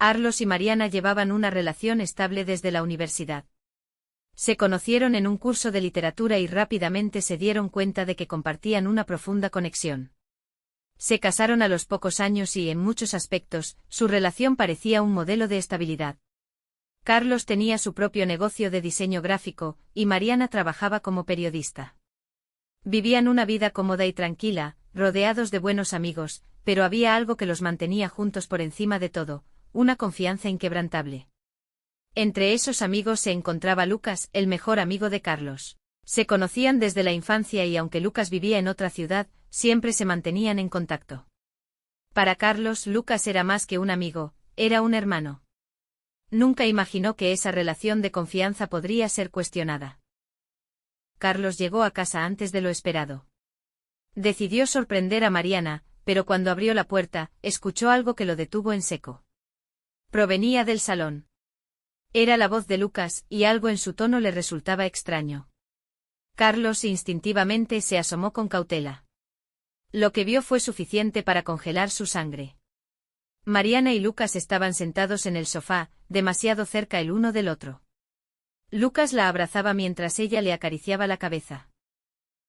Carlos y Mariana llevaban una relación estable desde la universidad. Se conocieron en un curso de literatura y rápidamente se dieron cuenta de que compartían una profunda conexión. Se casaron a los pocos años y, en muchos aspectos, su relación parecía un modelo de estabilidad. Carlos tenía su propio negocio de diseño gráfico, y Mariana trabajaba como periodista. Vivían una vida cómoda y tranquila, rodeados de buenos amigos, pero había algo que los mantenía juntos por encima de todo, una confianza inquebrantable. Entre esos amigos se encontraba Lucas, el mejor amigo de Carlos. Se conocían desde la infancia y aunque Lucas vivía en otra ciudad, siempre se mantenían en contacto. Para Carlos, Lucas era más que un amigo, era un hermano. Nunca imaginó que esa relación de confianza podría ser cuestionada. Carlos llegó a casa antes de lo esperado. Decidió sorprender a Mariana, pero cuando abrió la puerta, escuchó algo que lo detuvo en seco. Provenía del salón. Era la voz de Lucas, y algo en su tono le resultaba extraño. Carlos instintivamente se asomó con cautela. Lo que vio fue suficiente para congelar su sangre. Mariana y Lucas estaban sentados en el sofá, demasiado cerca el uno del otro. Lucas la abrazaba mientras ella le acariciaba la cabeza.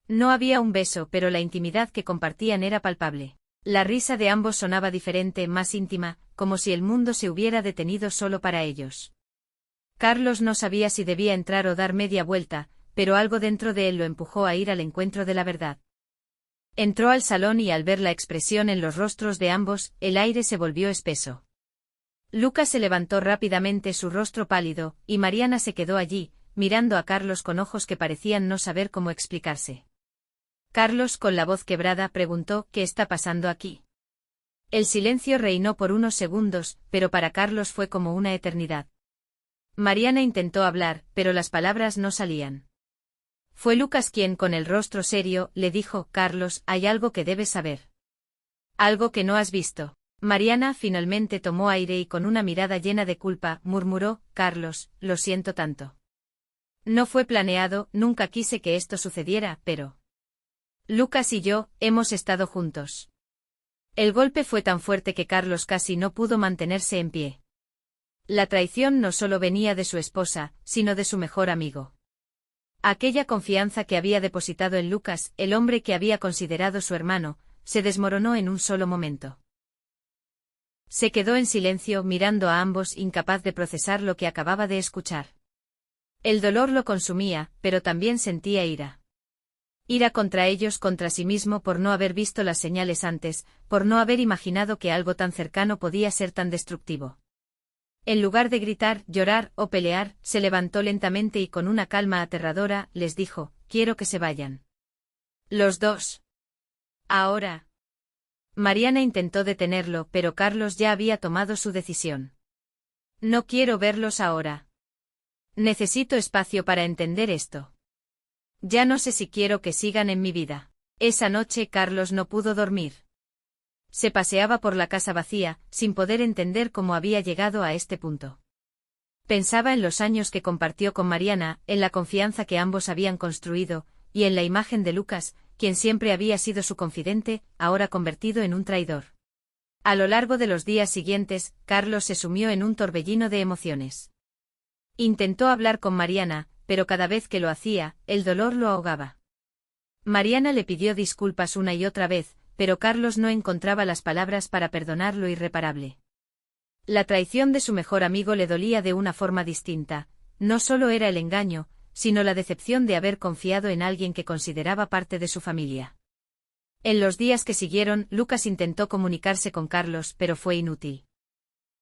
No había un beso, pero la intimidad que compartían era palpable. La risa de ambos sonaba diferente, más íntima, como si el mundo se hubiera detenido solo para ellos. Carlos no sabía si debía entrar o dar media vuelta, pero algo dentro de él lo empujó a ir al encuentro de la verdad. Entró al salón y al ver la expresión en los rostros de ambos, el aire se volvió espeso. Lucas se levantó rápidamente, su rostro pálido, y Mariana se quedó allí, mirando a Carlos con ojos que parecían no saber cómo explicarse. Carlos, con la voz quebrada, preguntó: ¿Qué está pasando aquí? El silencio reinó por unos segundos, pero para Carlos fue como una eternidad. Mariana intentó hablar, pero las palabras no salían. Fue Lucas quien, con el rostro serio, le dijo: Carlos, hay algo que debes saber. Algo que no has visto. Mariana finalmente tomó aire y con una mirada llena de culpa, murmuró: Carlos, lo siento tanto. No fue planeado, nunca quise que esto sucediera, pero... Lucas y yo, hemos estado juntos. El golpe fue tan fuerte que Carlos casi no pudo mantenerse en pie. La traición no solo venía de su esposa, sino de su mejor amigo. Aquella confianza que había depositado en Lucas, el hombre que había considerado su hermano, se desmoronó en un solo momento. Se quedó en silencio mirando a ambos, incapaz de procesar lo que acababa de escuchar. El dolor lo consumía, pero también sentía ira. Ira contra ellos, contra sí mismo por no haber visto las señales antes, por no haber imaginado que algo tan cercano podía ser tan destructivo. En lugar de gritar, llorar o pelear, se levantó lentamente y con una calma aterradora, les dijo: quiero que se vayan. Los dos. Ahora. Mariana intentó detenerlo, pero Carlos ya había tomado su decisión. No quiero verlos ahora. Necesito espacio para entender esto. Ya no sé si quiero que sigan en mi vida. Esa noche Carlos no pudo dormir. Se paseaba por la casa vacía, sin poder entender cómo había llegado a este punto. Pensaba en los años que compartió con Mariana, en la confianza que ambos habían construido, y en la imagen de Lucas, quien siempre había sido su confidente, ahora convertido en un traidor. A lo largo de los días siguientes, Carlos se sumió en un torbellino de emociones. Intentó hablar con Mariana, pero cada vez que lo hacía, el dolor lo ahogaba. Mariana le pidió disculpas una y otra vez, pero Carlos no encontraba las palabras para perdonar lo irreparable. La traición de su mejor amigo le dolía de una forma distinta, no solo era el engaño, sino la decepción de haber confiado en alguien que consideraba parte de su familia. En los días que siguieron, Lucas intentó comunicarse con Carlos, pero fue inútil.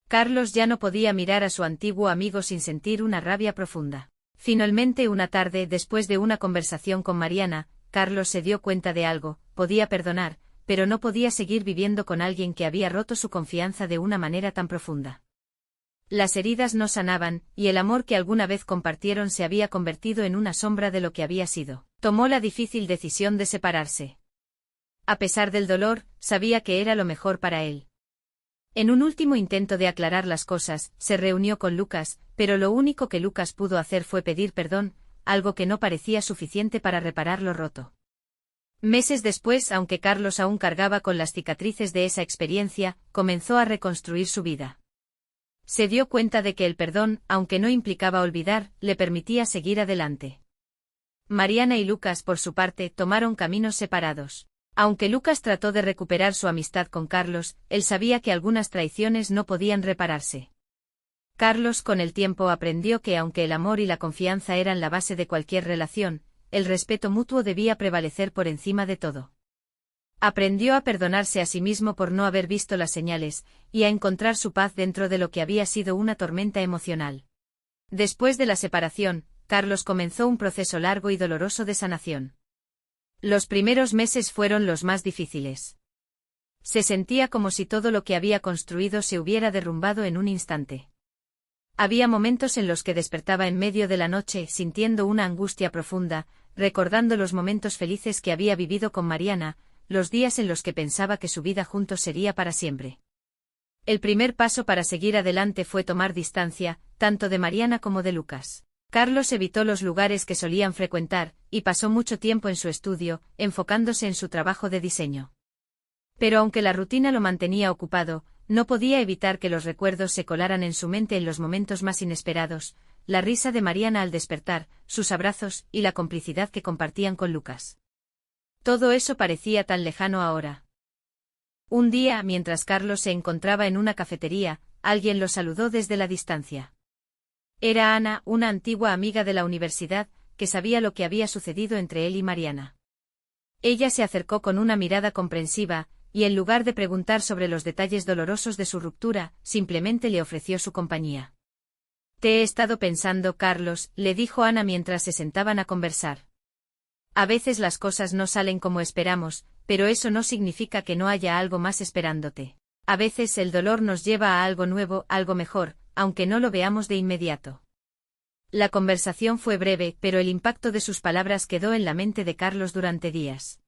Carlos ya no podía mirar a su antiguo amigo sin sentir una rabia profunda. Finalmente, una tarde, después de una conversación con Mariana, Carlos se dio cuenta de algo: podía perdonar, pero no podía seguir viviendo con alguien que había roto su confianza de una manera tan profunda. Las heridas no sanaban, y el amor que alguna vez compartieron se había convertido en una sombra de lo que había sido. Tomó la difícil decisión de separarse. A pesar del dolor, sabía que era lo mejor para él. En un último intento de aclarar las cosas, se reunió con Lucas, pero lo único que Lucas pudo hacer fue pedir perdón, algo que no parecía suficiente para reparar lo roto. Meses después, aunque Carlos aún cargaba con las cicatrices de esa experiencia, comenzó a reconstruir su vida. Se dio cuenta de que el perdón, aunque no implicaba olvidar, le permitía seguir adelante. Mariana y Lucas, por su parte, tomaron caminos separados. Aunque Lucas trató de recuperar su amistad con Carlos, él sabía que algunas traiciones no podían repararse. Carlos con el tiempo aprendió que aunque el amor y la confianza eran la base de cualquier relación, el respeto mutuo debía prevalecer por encima de todo. Aprendió a perdonarse a sí mismo por no haber visto las señales, y a encontrar su paz dentro de lo que había sido una tormenta emocional. Después de la separación, Carlos comenzó un proceso largo y doloroso de sanación. Los primeros meses fueron los más difíciles. Se sentía como si todo lo que había construido se hubiera derrumbado en un instante. Había momentos en los que despertaba en medio de la noche sintiendo una angustia profunda, recordando los momentos felices que había vivido con Mariana, los días en los que pensaba que su vida juntos sería para siempre. El primer paso para seguir adelante fue tomar distancia, tanto de Mariana como de Lucas. Carlos evitó los lugares que solían frecuentar, y pasó mucho tiempo en su estudio, enfocándose en su trabajo de diseño. Pero aunque la rutina lo mantenía ocupado, no podía evitar que los recuerdos se colaran en su mente en los momentos más inesperados, la risa de Mariana al despertar, sus abrazos y la complicidad que compartían con Lucas. Todo eso parecía tan lejano ahora. Un día, mientras Carlos se encontraba en una cafetería, alguien lo saludó desde la distancia. Era Ana, una antigua amiga de la universidad, que sabía lo que había sucedido entre él y Mariana. Ella se acercó con una mirada comprensiva, y en lugar de preguntar sobre los detalles dolorosos de su ruptura, simplemente le ofreció su compañía. «Te he estado pensando, Carlos», le dijo Ana mientras se sentaban a conversar. «A veces las cosas no salen como esperamos, pero eso no significa que no haya algo más esperándote. A veces el dolor nos lleva a algo nuevo, algo mejor, aunque no lo veamos de inmediato». La conversación fue breve, pero el impacto de sus palabras quedó en la mente de Carlos durante días.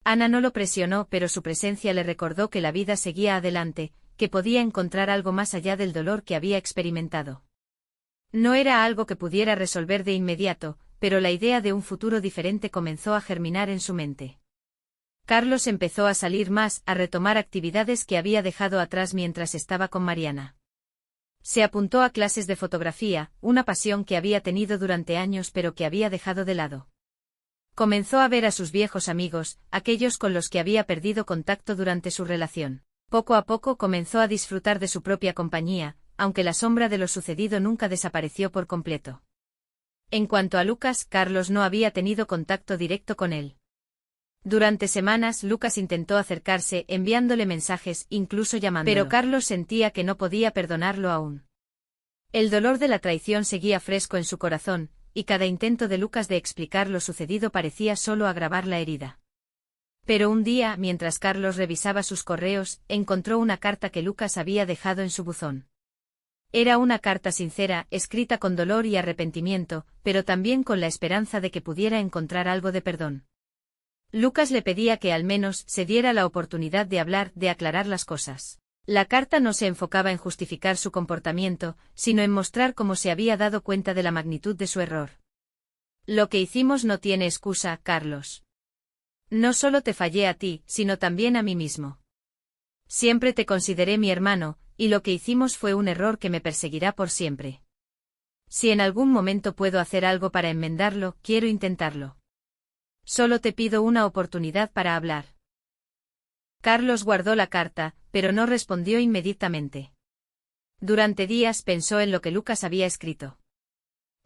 Ana no lo presionó, pero su presencia le recordó que la vida seguía adelante, que podía encontrar algo más allá del dolor que había experimentado. No era algo que pudiera resolver de inmediato, pero la idea de un futuro diferente comenzó a germinar en su mente. Carlos empezó a salir más, a retomar actividades que había dejado atrás mientras estaba con Mariana. Se apuntó a clases de fotografía, una pasión que había tenido durante años pero que había dejado de lado. Comenzó a ver a sus viejos amigos, aquellos con los que había perdido contacto durante su relación. Poco a poco comenzó a disfrutar de su propia compañía, aunque la sombra de lo sucedido nunca desapareció por completo. En cuanto a Lucas, Carlos no había tenido contacto directo con él. Durante semanas Lucas intentó acercarse, enviándole mensajes, incluso llamándolo. Pero Carlos sentía que no podía perdonarlo aún. El dolor de la traición seguía fresco en su corazón, y cada intento de Lucas de explicar lo sucedido parecía solo agravar la herida. Pero un día, mientras Carlos revisaba sus correos, encontró una carta que Lucas había dejado en su buzón. Era una carta sincera, escrita con dolor y arrepentimiento, pero también con la esperanza de que pudiera encontrar algo de perdón. Lucas le pedía que al menos se diera la oportunidad de hablar, de aclarar las cosas. La carta no se enfocaba en justificar su comportamiento, sino en mostrar cómo se había dado cuenta de la magnitud de su error. «Lo que hicimos no tiene excusa, Carlos. No solo te fallé a ti, sino también a mí mismo. Siempre te consideré mi hermano, y lo que hicimos fue un error que me perseguirá por siempre. Si en algún momento puedo hacer algo para enmendarlo, quiero intentarlo. Solo te pido una oportunidad para hablar». Carlos guardó la carta, pero no respondió inmediatamente. Durante días pensó en lo que Lucas había escrito.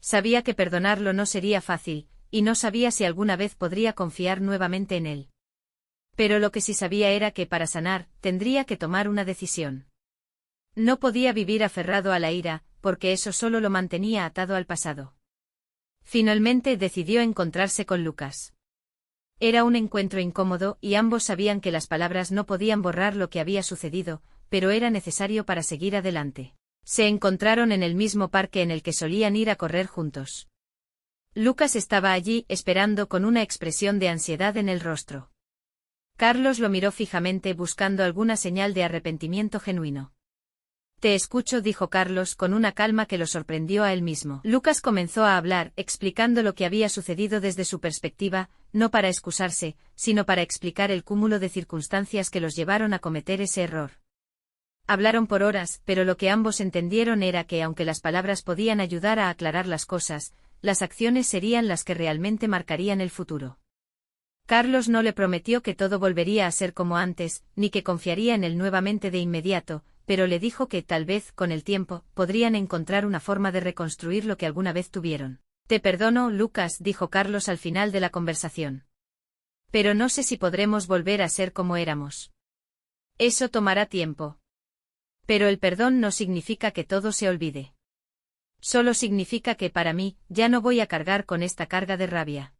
Sabía que perdonarlo no sería fácil, y no sabía si alguna vez podría confiar nuevamente en él. Pero lo que sí sabía era que para sanar, tendría que tomar una decisión. No podía vivir aferrado a la ira, porque eso solo lo mantenía atado al pasado. Finalmente decidió encontrarse con Lucas. Era un encuentro incómodo y ambos sabían que las palabras no podían borrar lo que había sucedido, pero era necesario para seguir adelante. Se encontraron en el mismo parque en el que solían ir a correr juntos. Lucas estaba allí, esperando con una expresión de ansiedad en el rostro. Carlos lo miró fijamente buscando alguna señal de arrepentimiento genuino. «Te escucho», dijo Carlos con una calma que lo sorprendió a él mismo. Lucas comenzó a hablar, explicando lo que había sucedido desde su perspectiva, no para excusarse, sino para explicar el cúmulo de circunstancias que los llevaron a cometer ese error. Hablaron por horas, pero lo que ambos entendieron era que aunque las palabras podían ayudar a aclarar las cosas, las acciones serían las que realmente marcarían el futuro. Carlos no le prometió que todo volvería a ser como antes, ni que confiaría en él nuevamente de inmediato, pero le dijo que, tal vez, con el tiempo, podrían encontrar una forma de reconstruir lo que alguna vez tuvieron. Te perdono, Lucas, dijo Carlos al final de la conversación. Pero no sé si podremos volver a ser como éramos. Eso tomará tiempo. Pero el perdón no significa que todo se olvide. Solo significa que para mí, ya no voy a cargar con esta carga de rabia.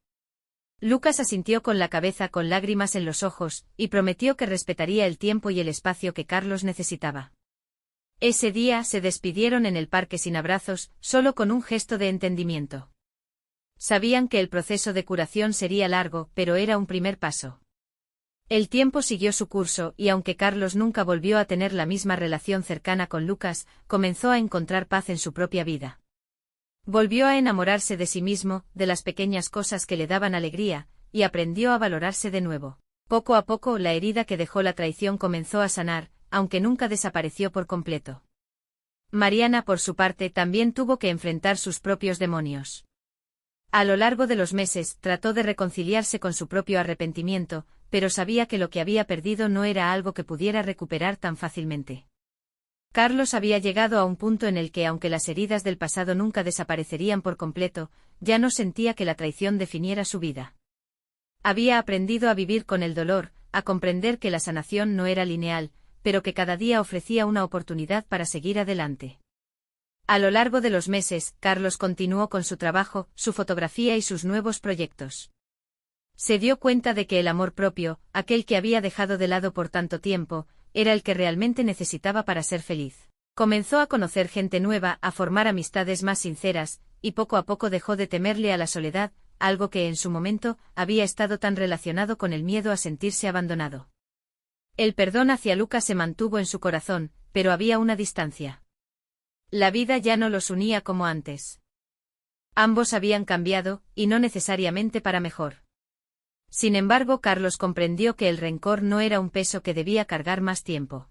Lucas asintió con la cabeza con lágrimas en los ojos, y prometió que respetaría el tiempo y el espacio que Carlos necesitaba. Ese día se despidieron en el parque sin abrazos, solo con un gesto de entendimiento. Sabían que el proceso de curación sería largo, pero era un primer paso. El tiempo siguió su curso y aunque Carlos nunca volvió a tener la misma relación cercana con Lucas, comenzó a encontrar paz en su propia vida. Volvió a enamorarse de sí mismo, de las pequeñas cosas que le daban alegría, y aprendió a valorarse de nuevo. Poco a poco la herida que dejó la traición comenzó a sanar, aunque nunca desapareció por completo. Mariana, por su parte, también tuvo que enfrentar sus propios demonios. A lo largo de los meses, trató de reconciliarse con su propio arrepentimiento, pero sabía que lo que había perdido no era algo que pudiera recuperar tan fácilmente. Carlos había llegado a un punto en el que, aunque las heridas del pasado nunca desaparecerían por completo, ya no sentía que la traición definiera su vida. Había aprendido a vivir con el dolor, a comprender que la sanación no era lineal, pero que cada día ofrecía una oportunidad para seguir adelante. A lo largo de los meses, Carlos continuó con su trabajo, su fotografía y sus nuevos proyectos. Se dio cuenta de que el amor propio, aquel que había dejado de lado por tanto tiempo, era el que realmente necesitaba para ser feliz. Comenzó a conocer gente nueva, a formar amistades más sinceras, y poco a poco dejó de temerle a la soledad, algo que en su momento había estado tan relacionado con el miedo a sentirse abandonado. El perdón hacia Lucas se mantuvo en su corazón, pero había una distancia. La vida ya no los unía como antes. Ambos habían cambiado, y no necesariamente para mejor. Sin embargo, Carlos comprendió que el rencor no era un peso que debía cargar más tiempo.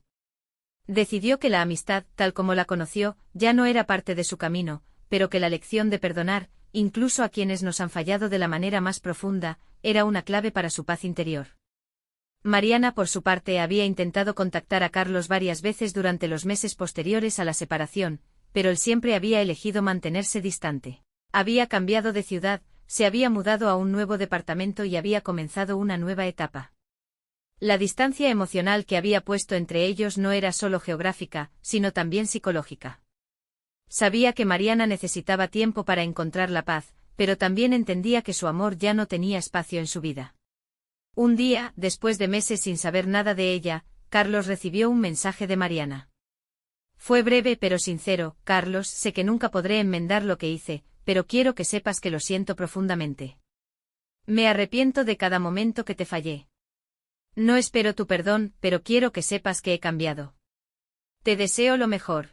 Decidió que la amistad, tal como la conoció, ya no era parte de su camino, pero que la lección de perdonar, incluso a quienes nos han fallado de la manera más profunda, era una clave para su paz interior. Mariana, por su parte, había intentado contactar a Carlos varias veces durante los meses posteriores a la separación, pero él siempre había elegido mantenerse distante. Había cambiado de ciudad, se había mudado a un nuevo departamento y había comenzado una nueva etapa. La distancia emocional que había puesto entre ellos no era solo geográfica, sino también psicológica. Sabía que Mariana necesitaba tiempo para encontrar la paz, pero también entendía que su amor ya no tenía espacio en su vida. Un día, después de meses sin saber nada de ella, Carlos recibió un mensaje de Mariana. Fue breve pero sincero: Carlos, sé que nunca podré enmendar lo que hice, pero quiero que sepas que lo siento profundamente. Me arrepiento de cada momento que te fallé. No espero tu perdón, pero quiero que sepas que he cambiado. Te deseo lo mejor.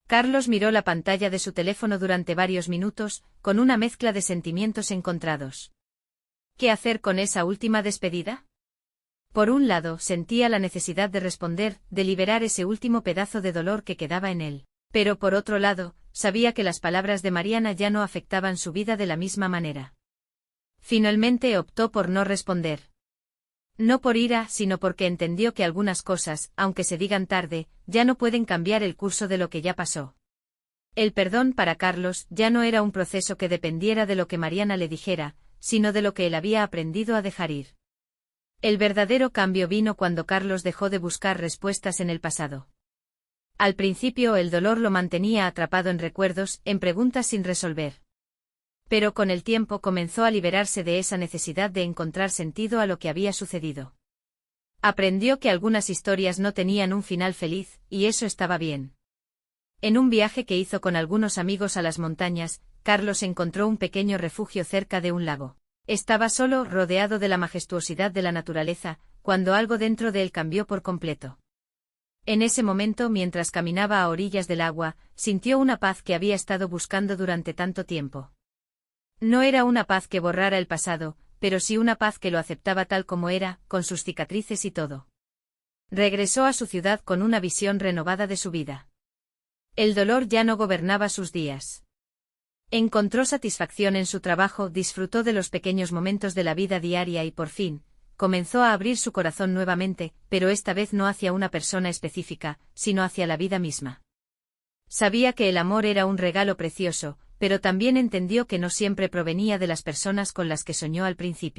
Carlos miró la pantalla de su teléfono durante varios minutos, con una mezcla de sentimientos encontrados. ¿Qué hacer con esa última despedida? Por un lado, sentía la necesidad de responder, de liberar ese último pedazo de dolor que quedaba en él. Pero por otro lado, sabía que las palabras de Mariana ya no afectaban su vida de la misma manera. Finalmente optó por no responder. No por ira, sino porque entendió que algunas cosas, aunque se digan tarde, ya no pueden cambiar el curso de lo que ya pasó. El perdón para Carlos ya no era un proceso que dependiera de lo que Mariana le dijera, sino de lo que él había aprendido a dejar ir. El verdadero cambio vino cuando Carlos dejó de buscar respuestas en el pasado. Al principio el dolor lo mantenía atrapado en recuerdos, en preguntas sin resolver. Pero con el tiempo comenzó a liberarse de esa necesidad de encontrar sentido a lo que había sucedido. Aprendió que algunas historias no tenían un final feliz, y eso estaba bien. En un viaje que hizo con algunos amigos a las montañas, Carlos encontró un pequeño refugio cerca de un lago. Estaba solo, rodeado de la majestuosidad de la naturaleza, cuando algo dentro de él cambió por completo. En ese momento, mientras caminaba a orillas del agua, sintió una paz que había estado buscando durante tanto tiempo. No era una paz que borrara el pasado, pero sí una paz que lo aceptaba tal como era, con sus cicatrices y todo. Regresó a su ciudad con una visión renovada de su vida. El dolor ya no gobernaba sus días. Encontró satisfacción en su trabajo, disfrutó de los pequeños momentos de la vida diaria y por fin, comenzó a abrir su corazón nuevamente, pero esta vez no hacia una persona específica, sino hacia la vida misma. Sabía que el amor era un regalo precioso, pero también entendió que no siempre provenía de las personas con las que soñó al principio.